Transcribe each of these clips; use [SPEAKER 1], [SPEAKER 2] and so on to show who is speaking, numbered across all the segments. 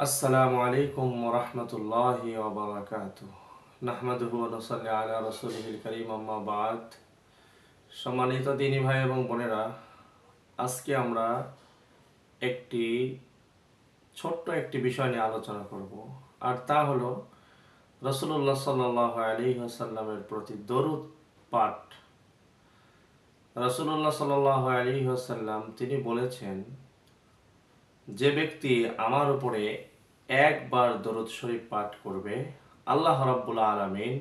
[SPEAKER 1] আসসালামু আলাইকুম ওয়া রাহমাতুল্লাহি ওয়া বারাকাতুহু। নাহমাদুহু ওয়া নুসাল্লি আলা রাসূলিহিল কারীম, আম্মা বা'দ। সম্মানিত দিনী ভাই এবং বোনেরা, আজকে আমরা একটি ছোট্ট একটি বিষয় নিয়ে আলোচনা করব, আর তা হলো রাসূলুল্লাহ সাল্লাল্লাহু আলাইহি ওয়াসাল্লামের প্রতি দরুদ পাঠ। রাসূলুল্লাহ সাল্লাল্লাহু আলাইহি ওয়াসাল্লাম তিনি বলেছেন, যে ব্যক্তি আমার উপরে একবার দরুদ শরীফ পাঠ করবে, আল্লাহ রাব্বুল আলামিন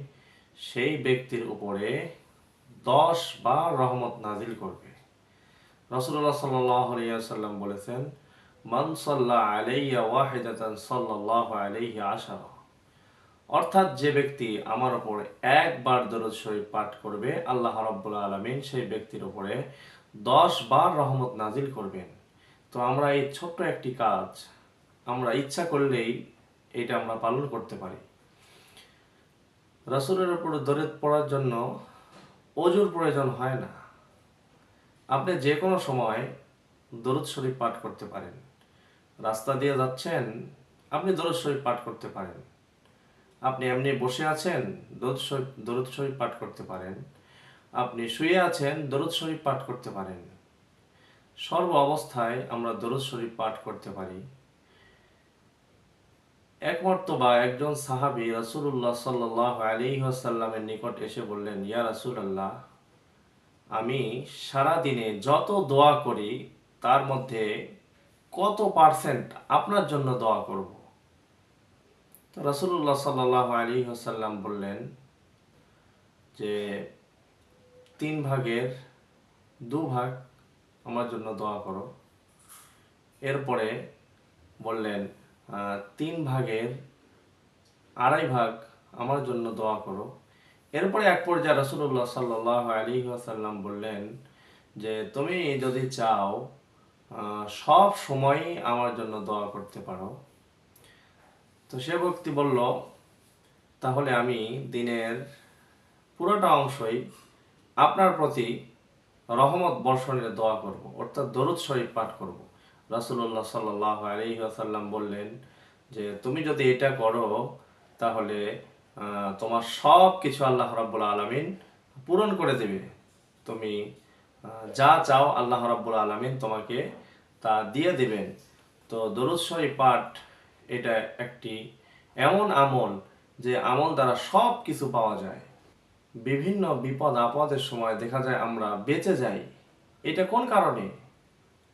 [SPEAKER 1] সেই ব্যক্তির উপরে 10 বার রহমত নাজিল করবে। রাসূলুল্লাহ সাল্লাল্লাহু আলাইহি ওয়াসাল্লাম বলেছেন, মান সাল্লা আলাইয়া ওয়াহিদাতান সাল্লাল্লাহু আলাইহি আশারা। অর্থাৎ যে ব্যক্তি আমার উপর একবার দরুদ শরীফ পাঠ করবে, আল্লাহ রাব্বুল আলামিন সেই ব্যক্তির উপরে 10 বার রহমত নাজিল করবেন। তো আমরা এই ছোট্ট একটি কাজ আমরা ইচ্ছা করলেই এটা আমরা পালন করতে পারি। রাসূলের উপর দরুদ পড়ার জন্য ওযুর প্রয়োজন হয় না। আপনি যে কোনো সময় দরুদ শরীফ পাঠ করতে পারেন। রাস্তা দিয়ে যাচ্ছেন, আপনি দরুদ শরীফ পাঠ করতে পারেন। আপনি এমনি বসে আছেন, দরুদ শরীফ পাঠ করতে পারেন। আপনি শুয়ে আছেন, দরুদ শরীফ পাঠ করতে পারেন। সর্ব অবস্থায় আমরা দরুদ শরীফ পাঠ করতে পারি। এক মর্তবা একজন সাহাবী রাসূলুল্লাহ সাল্লাল্লাহু আলাইহি ওয়াসাল্লামের নিকট এসে বললেন, ইয়া রাসূলুল্লাহ, আমি সারা দিনে যত দোয়া করি তার মধ্যে কত পার্সেন্ট আপনার জন্য দোয়া করব? তো রাসূলুল্লাহ সাল্লাল্লাহু আলাইহি ওয়াসাল্লাম বললেন যে 3/2 আমার জন্য দোয়া করো। এরপরে বললেন 3/2 আমার জন্য দোয়া করো। এরপরে এক পর্যায়ে রাসূলুল্লাহ সাল্লাল্লাহু আলাইহি ওয়াসাল্লাম বললেন যে তুমি যদি চাও সব সময়ই আমার জন্য দোয়া করতে পারো। তো সে ব্যক্তি বলল, তাহলে আমি দিনের পুরোটা অংশই আপনার প্রতি রহমত বর্ষণের দোয়া করব, অর্থাৎ দরুদ শরীফ পাঠ করব। রাসূলুল্লাহ সাল্লাল্লাহু আলাইহি ওয়াসাল্লাম বললেন যে তুমি যদি এটা করো তাহলে তোমার সব কিছু আল্লাহ রাব্বুল আলামিন পূরণ করে দেবে। তুমি যা চাও আল্লাহ রাব্বুল আলামিন তোমাকে তা দিয়ে দিবেন। তো দরুদ শরীফ পাঠ এটা একটি এমন আমল যে আমল দ্বারা সব কিছু পাওয়া যায়। বিভিন্ন বিপদ আপদের সময় দেখা যায় আমরা বেঁচে যাই। এটা কোন কারণে?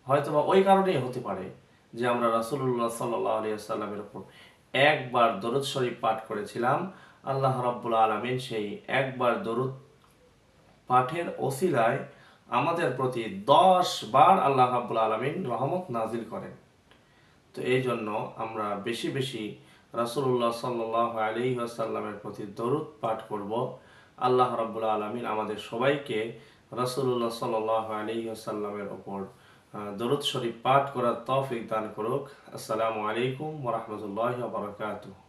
[SPEAKER 1] হয়তোবা ওই কারণেই হতে পারে যে আমরা রাসূলুল্লাহ সাল্লাল্লাহু আলাইহি ওয়াসাল্লামের উপর একবার দরুদ শরীফ পাঠ করেছিলাম। আল্লাহ রাব্বুল আলামিন সেই একবার দরুদ পাঠের ওসিলায় আমাদের প্রতি 10 বার আল্লাহ রাব্বুল আলামিন রহমত নাজিল করেন। তো এই জন্য আমরা বেশি বেশি রাসূলুল্লাহ সাল্লাল্লাহু আলাইহি ওয়াসাল্লামের প্রতি দরুদ পাঠ করব। আল্লাহ রাব্বুল আলামিন আমাদের সবাইকে রাসূলুল্লাহ সাল্লাল্লাহু আলাইহি ওয়াসাল্লামের উপর দরুদ শরীফ পাঠ করার তৌফিক দান করুক। আসসালামু আলাইকুম ওয়া রাহমাতুল্লাহি ওয়া বারাকাতুহু।